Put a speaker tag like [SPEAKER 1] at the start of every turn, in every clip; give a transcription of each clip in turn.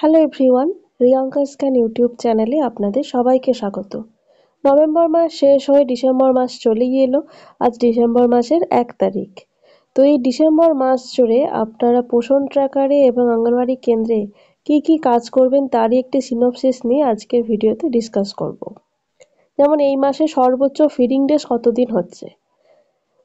[SPEAKER 1] Hello everyone, Riyanka scan YouTube চ্যানেলে আপনাদের সবাইকে স্বাগত। নভেম্বর মাস শেষ হয়ে ডিসেম্বর মাস চলেই এলো। আজ ডিসেম্বর মাসের 1 তারিখ। তো এই ডিসেম্বর মাস জুড়ে আপনারা পোষণ ট্র্যাকারে এবং অঙ্গনওয়াড়ি কেন্দ্রে কি কি কাজ করবেন তারই একটি সিনপসিস নিয়ে আজকের ভিডিওতে ডিসকাস করব। যেমন এই মাসে সর্বোচ্চ ফিডিং ডেজ কতদিন হচ্ছে।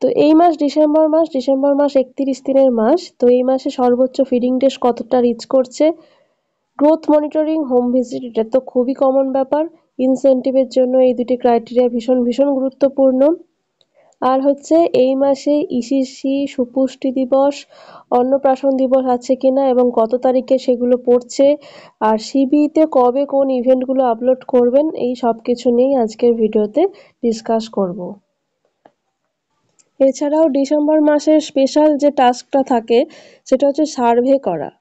[SPEAKER 1] তো এই মাস ডিসেম্বর মাস 31 দিনের মাস। তো এই মাসে সর্বোচ্চ ফিডিং ডেজ কতটা রিচ করছে, গ্রোথ মনিটরিং, হোম ভিজিট, এটা তো খুবই কমন ব্যাপার। ইনসেন্টিভের জন্য এই দুটি ক্রাইটেরিয়া ভীষণ গুরুত্বপূর্ণ। আর হচ্ছে এই মাসে ইসিসি, সুপুষ্টি দিবস, অন্নপ্রাশন দিবস আছে কিনা এবং কত তারিখে সেগুলো পড়ছে, আর সিবিইতে কবে কোন ইভেন্টগুলো আপলোড করবেন, এই সব কিছু নিয়েই আজকের ভিডিওতে ডিসকাস করব। এছাড়াও ডিসেম্বর মাসের স্পেশাল যে টাস্কটা থাকে সেটা হচ্ছে সার্ভে করা।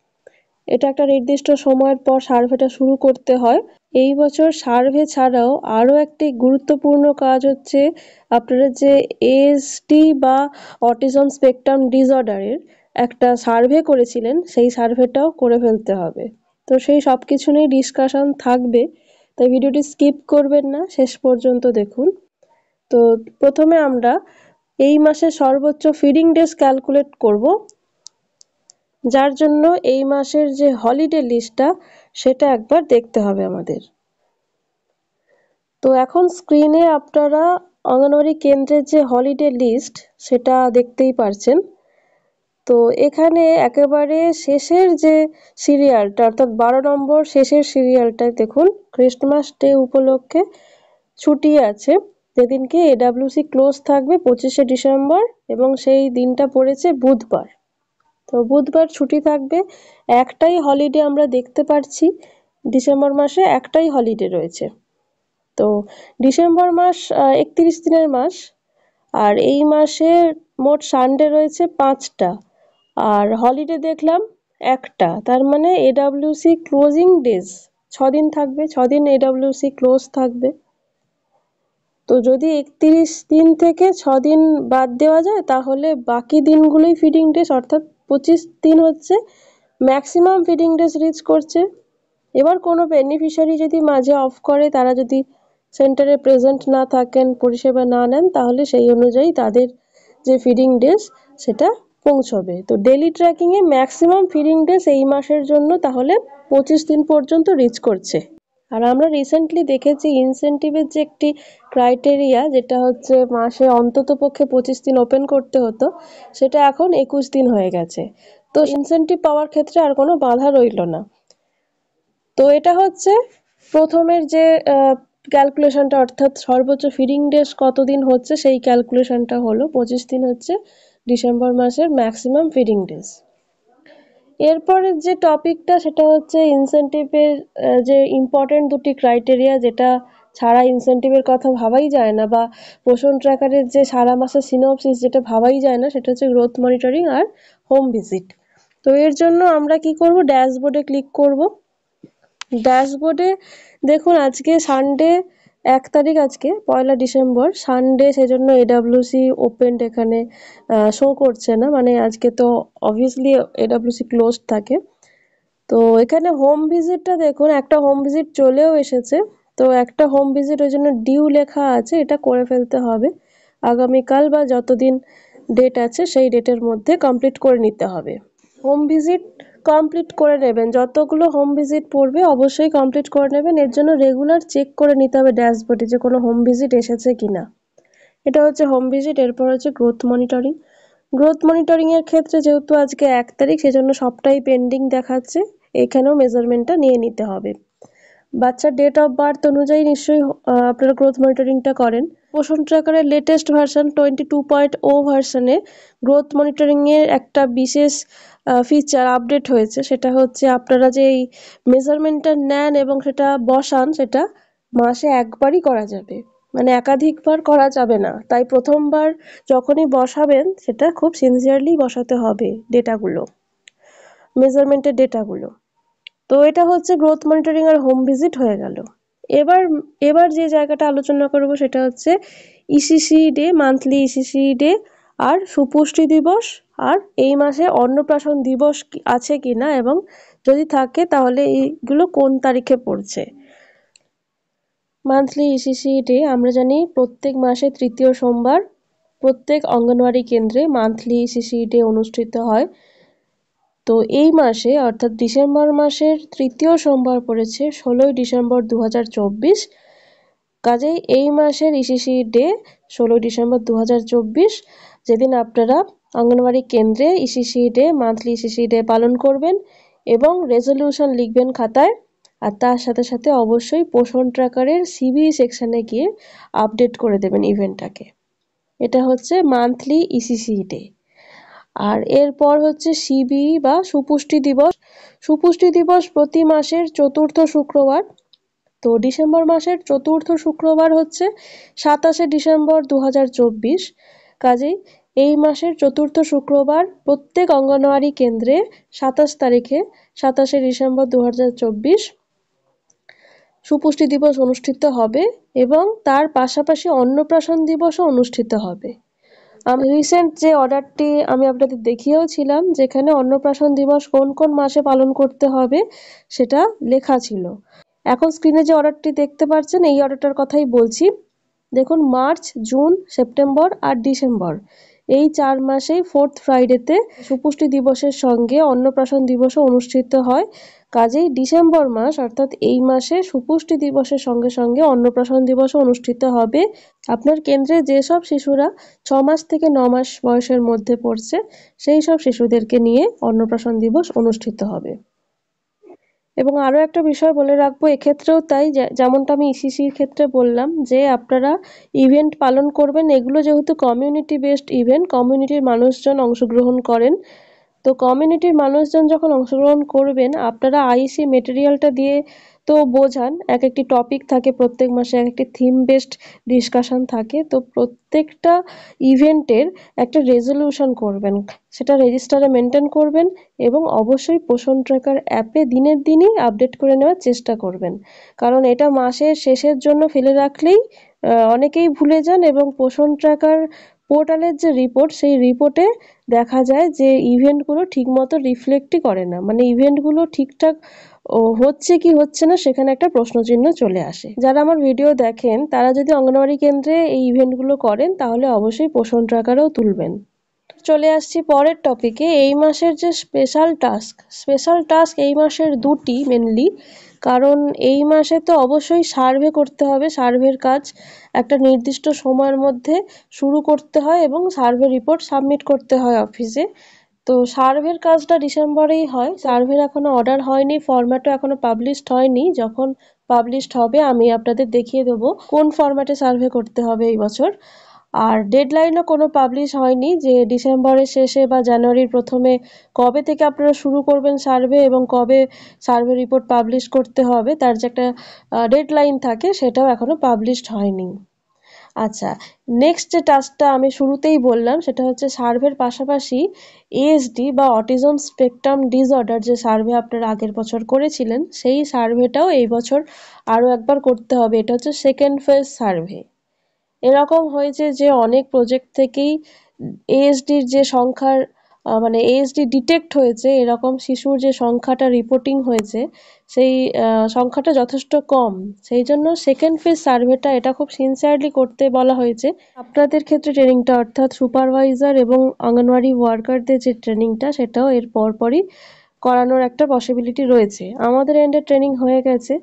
[SPEAKER 1] এটা একটা নির্দিষ্ট সময়ের পর সার্ভেটা শুরু করতে হয়। এই বছর সার্ভে ছাড়াও আরও একটি গুরুত্বপূর্ণ কাজ হচ্ছে আপনারা যে এএসডি বা অটিজম স্পেকট্রাম ডিসঅর্ডারের একটা সার্ভে করেছিলেন, সেই সার্ভেটাও করে ফেলতে হবে। তো সেই সব কিছু নিয়ে ডিসকাশন থাকবে, তাই ভিডিওটি স্কিপ করবেন না, শেষ পর্যন্ত দেখুন। তো প্রথমে আমরা এই মাসে সর্বোচ্চ ফিডিং ডেজ ক্যালকুলেট করব, যার জন্য এই মাসের যে হলিডে লিস্টটা সেটা একবার দেখতে হবে আমাদের। তো এখন স্ক্রিনে আপনারা অঙ্গনওয়াড়ি কেন্দ্রের যে হলিডে লিস্ট সেটা দেখতেই পারছেন। তো এখানে একেবারে শেষের যে সিরিয়ালটা, অর্থাৎ 12 নম্বর শেষের সিরিয়ালটায় দেখুন, ক্রিসমাস ডে উপলক্ষে ছুটি আছে, যেদিনকে এডাব্লিউসি ক্লোজ থাকবে 25শে ডিসেম্বর এবং সেই দিনটা পড়েছে বুধবার। তো বুধবার ছুটি থাকবে। একটাই হলিডে আমরা দেখতে পাচ্ছি, ডিসেম্বর মাসে একটাই হলিডে রয়েছে। তো ডিসেম্বর মাস 31 দিনের মাস, আর এই মাসে মোট সানডে রয়েছে 5টা, আর হলিডে দেখলাম একটা, তার মানে এডাব্লিউসি ক্লোজিং ডেজ 6 দিন থাকবে, 6 দিন এডাব্লিউসি ক্লোজ থাকবে। তো যদি 31 দিন থেকে 6 দিন বাদ দেওয়া যায় তাহলে বাকি দিনগুলোই ফিডিং ডেজ, অর্থাৎ 25 দিন হচ্ছে ম্যাক্সিমাম ফিডিং ডেজ রিচ করছে। এবার কোনো বেনিফিশিয়ারি যদি মাঝে অফ করে, তারা যদি সেন্টারে প্রেজেন্ট না থাকেন, পরিষেবা না নেন, তাহলে সেই অনুযায়ী তাদের যে ফিডিং ডেজ সেটা পৌঁছবে। তো ডেলি ট্র্যাকিংয়ে ম্যাক্সিমাম ফিডিং ডেজ এই মাসের জন্য তাহলে 25 দিন পর্যন্ত রিচ করছে। আর আমরা রিসেন্টলি দেখেছি ইনসেন্টিভের যে একটি ক্রাইটেরিয়া, যেটা হচ্ছে মাসে অন্ততপক্ষে 25 দিন ওপেন করতে হতো, সেটা এখন 21 দিন হয়ে গেছে। তো ইনসেন্টিভ পাওয়ার ক্ষেত্রে আর কোনো বাধা রইল না। তো এটা হচ্ছে প্রথমের যে ক্যালকুলেশনটা, অর্থাৎ সর্বোচ্চ ফিডিং ডেজ কতদিন হচ্ছে সেই ক্যালকুলেশনটা হলো। 25 দিন হচ্ছে ডিসেম্বর মাসের ম্যাক্সিমাম ফিডিং ডেজ। এরপরের যে টপিকটা সেটা হচ্ছে ইনসেন্টিভের যে ইম্পর্টেন্ট দুটি ক্রাইটেরিয়া, যেটা ছাড়া ইনসেন্টিভের কথা ভাবাই যায় না, বা পোষণ ট্র্যাকারের যে সারা মাসের সিনপসিস যেটা ভাবাই যায় না, সেটা হচ্ছে গ্রোথ মনিটরিং আর হোম ভিজিট। তো এর জন্য আমরা কি করব, ড্যাশবোর্ডে ক্লিক করব। ড্যাশবোর্ডে দেখুন আজকে সানডে 1 তারিখ, আজকে 1 ডিসেম্বর সানডে, সেজন্য এডাব্লিউসি ওপেন্ড এখানে শো করছে না, মানে আজকে তো অবভিয়াসলি এডাব্লিউসি ক্লোজ থাকে। তো এখানে হোম ভিজিটটা দেখুন, একটা হোম ভিজিট চলেও এসেছে। তো একটা হোম ভিজিট ওই জন্য ডিউ লেখা আছে, এটা করে ফেলতে হবে আগামীকাল বা যতদিন ডেট আছে সেই ডেটের মধ্যে কমপ্লিট করে নিতে হবে। হোম ভিজিট কমপ্লিট করে নেবেন, যতগুলো হোম ভিজিট পড়বে অবশ্যই কমপ্লিট করে নেবেন। এর জন্য রেগুলার চেক করে নিতে হবে ড্যাশবোর্ডে যে কোনো হোম ভিজিট এসেছে কিনা। এটা হচ্ছে হোম ভিজিট। এরপর হচ্ছে গ্রোথ মনিটরিং। গ্রোথ মনিটরিং এর ক্ষেত্রে যেহেতু আজকে 1 তারিখ, সেজন্য সবটাই পেন্ডিং দেখাচ্ছে, এখানেও মেজারমেন্টটা নিয়ে নিতে হবে। বাচ্চার ডেট অফ বার্থ অনুযায়ী নিশ্চয়ই আপনারা গ্রোথ মনিটরিংটা করেন। পোষণ ট্র্যাকারের লেটেস্ট ভার্সন 22.0 ভার্সনে গ্রোথ মনিটরিংয়ের একটা বিশেষ ফিচার আপডেট হয়েছে, সেটা হচ্ছে আপনারা যে এই মেজারমেন্টটা নেন এবং সেটা বসান, সেটা মাসে একবারই করা যাবে, মানে একাধিকবার করা যাবে না। তাই প্রথমবার যখনই বসাবেন সেটা খুব সিনসিয়ারলি বসাতে হবে ডেটাগুলো, মেজারমেন্টের ডেটাগুলো। তো এটা হচ্ছে গ্রোথ মনিটরিং আর হোম ভিজিট হয়ে গেল। এবার যে জায়গাটা আলোচনা করব সেটা হচ্ছে ECC day, monthly ECC day, আর সুপুষ্টি দিবস, আর এই মাসে অন্নপ্রাশন দিবস আছে কিনা এবং যদি থাকে তাহলে এইগুলো কোন তারিখে পড়ছে। মান্থলি ইসিসি ডে আমরা জানি প্রত্যেক মাসে তৃতীয় সোমবার প্রত্যেক অঙ্গনওয়াড়ি কেন্দ্রে মান্থলি ইসিসি ডে অনুষ্ঠিত হয়। তো এই মাসে অর্থাৎ ডিসেম্বর মাসের তৃতীয় সোমবার পড়েছে 16ই ডিসেম্বর 2024। কাজেই এই মাসের ইসিসি ডে 16ই ডিসেম্বর 2024, যেদিন আপনারা অঙ্গনওয়াড়ি কেন্দ্রে ECC day monthly ECC day পালন করবেন এবং রেজলিউশন লিখবেন খাতায়। আর তার সাথে সাথে অবশ্যই পোষণ ট্র্যাকারের সিবি সেকশনে গিয়ে আপডেট করে দেবেন ইভেন্টটাকে। এটা হচ্ছে মান্থলি ইসিসি ডে। আর এরপর হচ্ছে সিবি বা সুপুষ্টি দিবস। সুপুষ্টি দিবস প্রতি মাসের চতুর্থ শুক্রবার। তো ডিসেম্বর মাসের চতুর্থ শুক্রবার হচ্ছে 27শে ডিসেম্বর 2024। কাজেই এই মাসের চতুর্থ শুক্রবার প্রত্যেক অঙ্গনওয়াড়ি কেন্দ্রে 27 তারিখে 27শে ডিসেম্বর 2024 সুপুষ্টি দিবস অনুষ্ঠিত হবে এবং তার পাশাপাশি অন্নপ্রাশন দিবসও অনুষ্ঠিত হবে। আমি রিসেন্ট যে অর্ডারটি আমি আপনাদের দেখিয়েও ছিলাম, যেখানে অন্নপ্রাশন দিবস কোন কোন মাসে পালন করতে হবে সেটা লেখা ছিল। এখন স্ক্রিনে যে অর্ডারটি দেখতে পাচ্ছেন এই অর্ডারটার কথাই বলছি। দেখুন, মার্চ, জুন, সেপ্টেম্বর আর ডিসেম্বর এই 4 মাসেই 4th ফ্রাইডেতে সুপুষ্টি দিবসের সঙ্গে অন্নপ্রাশন দিবসও অনুষ্ঠিত হয়। কাজেই ডিসেম্বর মাস অর্থাৎ এই মাসে সুপুষ্টি দিবসের সঙ্গে সঙ্গে অন্নপ্রাশন দিবসও অনুষ্ঠিত হবে। আপনার কেন্দ্রে যেসব শিশুরা 6 মাস থেকে 9 মাস বয়সের মধ্যে পড়ছে সেই সব শিশুদেরকে নিয়ে অন্নপ্রাশন দিবস অনুষ্ঠিত হবে। এবং আরও একটা বিষয় বলে রাখবো, এক্ষেত্রেও তাই, যেমনটা আমি ইসিসির ক্ষেত্রে বললাম যে আপনারা ইভেন্ট পালন করবেন, এগুলো যেহেতু কমিউনিটি বেসড ইভেন্ট, কমিউনিটির মানুষজন অংশগ্রহণ করেন। তো কমিউনিটির মানুষজন যখন অংশগ্রহণ করবেন আপনারা আইসি মেটেরিয়ালটা দিয়ে তো বোঝান, এক একটি টপিক থাকে প্রত্যেক মাসে, এক একটি থিম বেসড ডিসকাশন থাকে। তো প্রত্যেকটা ইভেন্টের একটা রেজলিউশন করবেন, সেটা রেজিস্টারে মেনটেন করবেন এবং অবশ্যই পোষণ ট্র্যাকার অ্যাপে দিনের দিনই আপডেট করে নেওয়ার চেষ্টা করবেন। কারণ এটা মাসের শেষের জন্য ফেলে রাখলেই অনেকেই ভুলে যান এবং পোষণ ট্র্যাকার পোর্টালের যে রিপোর্ট সেই রিপোর্টে দেখা যায় যে ইভেন্টগুলো ঠিকমতো রিফ্লেক্টই করে না, মানে ইভেন্টগুলো ঠিকঠাক হচ্ছে কি হচ্ছে না সেখানে একটা প্রশ্নচিহ্ন চলে আসে। যারা আমার ভিডিও দেখেন তারা যদি অঙ্গনওয়াড়ি কেন্দ্রে এই ইভেন্টগুলো করেন তাহলে অবশ্যই পোষণ ট্র্যাকারও তুলবেন। চলে আসছি পরের টপিকে। এই মাসের যে স্পেশাল টাস্ক এই মাসের দুটি মেনলি, কারণ এই মাসে তো অবশ্যই সার্ভে করতে হবে। সার্ভের কাজ একটা নির্দিষ্ট সময়ের মধ্যে শুরু করতে হয় এবং সার্ভে রিপোর্ট সাবমিট করতে হয় অফিসে। তো সার্ভের কাজটা ডিসেম্বরেই হয়। সার্ভের এখনো অর্ডার হয়নি, ফরম্যাটও এখনো পাবলিশড হয়নি। যখন পাবলিশড হবে আমি আপনাদের দেখিয়ে দেবো কোন ফরম্যাটে সার্ভে করতে হবে এই বছর। আর ডেডলাইনও কোনো পাবলিশ হয়নি যে ডিসেম্বরের শেষে বা জানুয়ারির প্রথমে কবে থেকে আপনারা শুরু করবেন সার্ভে এবং কবে সার্ভে রিপোর্ট পাবলিশ করতে হবে, তার যে একটা ডেডলাইন থাকে সেটাও এখনো পাবলিশড হয়নি। আচ্ছা, নেক্সট যে টাস্কটা আমি শুরুতেই বললাম সেটা হচ্ছে সার্ভের পাশাপাশি এএসডি বা অটিজম স্পেকট্রাম ডিসঅর্ডার যে সার্ভে আপনারা আগের বছর করেছিলেন সেই সার্ভেটাও এই বছর আরও একবার করতে হবে। এটা হচ্ছে সেকেন্ড ফেজ সার্ভে। এরকম হয়েছে যে অনেক প্রজেক্ট থেকেই এএসডির যে সংখ্যার মানে এএসডি ডিটেক্ট হয়েছে, এরকম শিশুর যে সংখ্যাটা রিপোর্টিং হয়েছে সেই সংখ্যাটা যথেষ্ট কম। সেই জন্য সেকেন্ড ফেজ সার্ভেটা এটা খুব সিনসিয়ারলি করতে বলা হয়েছে। আপনাদের ক্ষেত্রে ট্রেনিংটা অর্থাৎ সুপারভাইজার এবং অঙ্গনওয়াড়ি ওয়ার্কারদের যে ট্রেনিংটা সেটাও এর পরপরই করানোর একটা পসিবিলিটি রয়েছে। আমাদের এন্ডে ট্রেনিং হয়ে গেছে।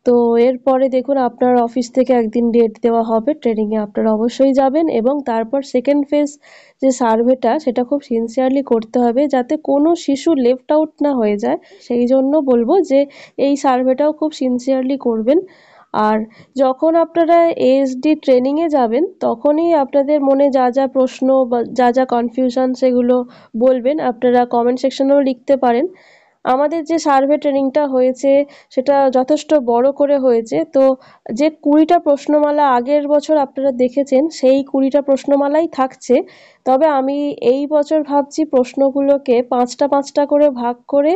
[SPEAKER 1] তো এরপরে দেখুন আপনার অফিস থেকে একদিন ডেট দেওয়া হবে, ট্রেনিংয়ে আপনারা অবশ্যই যাবেন এবং তারপর সেকেন্ড ফেজ যে সার্ভেটা সেটা খুব সিনসিয়ারলি করতে হবে যাতে কোনো শিশু লেফট আউট না হয়ে যায়। সেই জন্য বলবো যে এই সার্ভেটাও খুব সিনসিয়ারলি করবেন। আর যখন আপনারা এএসডি ট্রেনিংয়ে যাবেন তখনই আপনাদের মনে যা যা প্রশ্ন বা যা যা কনফিউশন সেগুলো বলবেন, আপনারা কমেন্ট সেকশনেও লিখতে পারেন। আমাদের যে সার্ভে ট্রেনিংটা হয়েছে সেটা যথেষ্ট বড় করে হয়েছে। তো যে 20টা প্রশ্নমালা আগের বছর আপনারা দেখেছেন সেই 20টা প্রশ্নমালাই থাকছে। তবে আমি এই বছর ভাবছি প্রশ্নগুলোকে 5টা 5টা করে ভাগ করে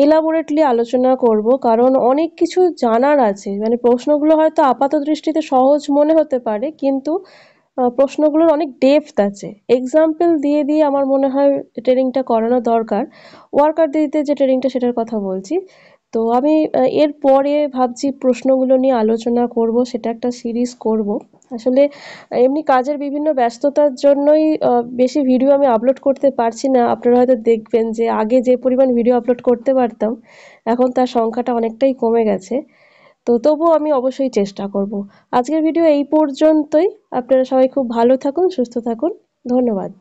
[SPEAKER 1] এলাবোরেটলি আলোচনা করব, কারণ অনেক কিছু জানার আছে। মানে প্রশ্নগুলো হয়তো আপাত দৃষ্টিতে সহজ মনে হতে পারে কিন্তু প্রশ্নগুলোর অনেক ডেপথ আছে। এক্সাম্পল দিয়ে দিয়ে আমার মনে হয় ট্রেনিংটা করানো দরকার। ওয়ার্কার দিতে যে ট্রেনিংটা সেটার কথা বলছি। তো আমি এরপরে ভাবছি প্রশ্নগুলো নিয়ে আলোচনা করব, সেটা একটা সিরিজ করব। আসলে এমনি কাজের বিভিন্ন ব্যস্ততার জন্যই বেশি ভিডিও আমি আপলোড করতে পারছি না। আপনারা হয়তো দেখবেন যে আগে যে পরিমাণ ভিডিও আপলোড করতে পারতাম, এখন তার সংখ্যাটা অনেকটাই কমে গেছে। তো তবুও আমি অবশ্যই চেষ্টা করব। আজকের ভিডিও এই পর্যন্তই। আপনারা সবাই খুব ভালো থাকুন, সুস্থ থাকুন। ধন্যবাদ।